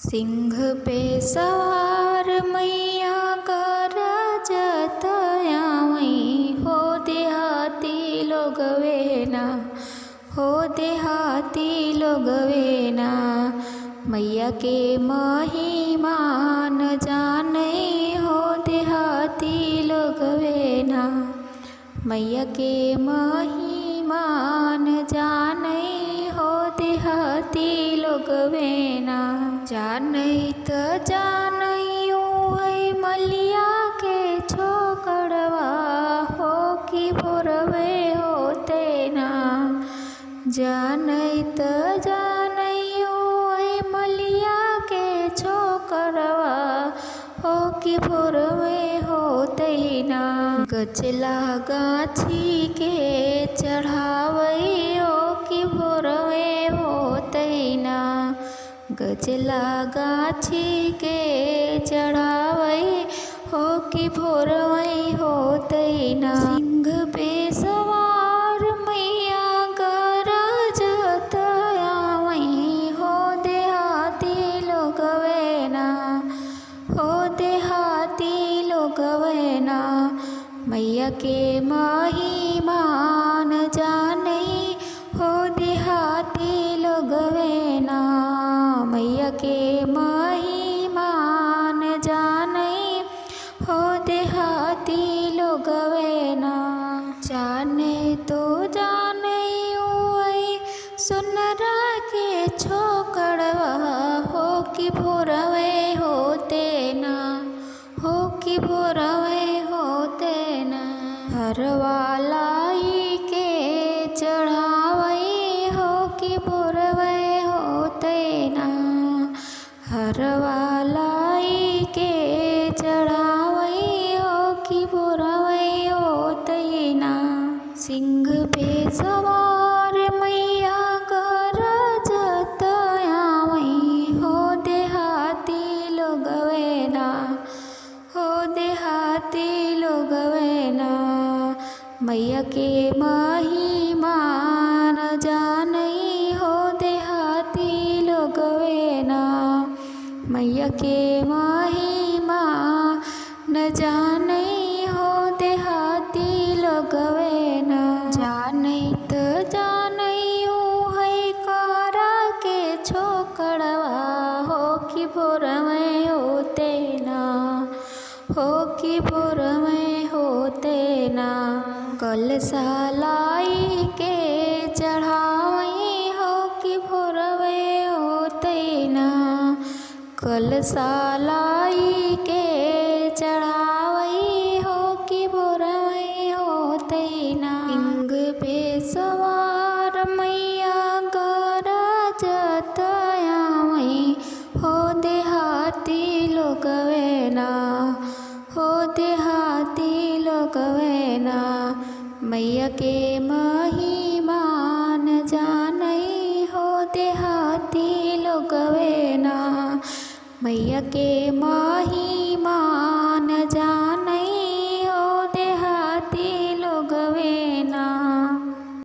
सिंह पे सवार मैया करजत आवई हो देहाती लोग वेना, हो देहाती लोग वेना। मैया के महिमा न जाने हो देहाती लोग वेना, मैया के महिमा न जाने हो देहाती लोग वेना। जाने त जानयू है मलिया के छोकड़वा हो कि भोरवे होते ना। जाने त जानयू है मलिया के छोकड़वा हो कि भोरवे होते ना। गजला गाछी के चढ़ावई हो कि भोरवे होते ना। गजला गाछी के चढ़ावई हो कि भोरवे होते ना। सिंह पे सवार मैया करजत आवई हो देहाती लोग वेना, हो देहाती लोग वेना। मैया के महिमा न जाने हो देहाती लोग वेना, मैया के महिमा न जाने हो देहाती लोग वेना। जाने तो जाने सुनरा के छोकड़वा हो कि भोरवे होते ना, हो कि भोरवे होते ना। हरवालाई के चढ़ावई हो कि भोरवे होते ना। हरवालाई के चढ़ावई हो कि भोरवे होते ना। सिंह पे सवार मैया करजत आवई हो देहाती लोग वेना, हो देहाती लोग वेना। मैया के महिमा न जाने हो देहाती लोग वेना, मैया के महिमा न जाने हो देहाती लोग वेना। जाने त जानयू है कारा के छोकड़वा हो कि भोरवे होते ना, हो कि भोरवे होते ना। कलसा लाई के चढ़ावई हो कि भोरवे होते ना। कलसा लाई के चढ़ावई हो कि भोरवे होते ना। सिंह पे सवार मैया करजत आवई हो देहाती लोग वेना, हो देहाती लोग वेना। मैया के महिमा न जाने हो देहाती लोग वेना, मैया के महिमा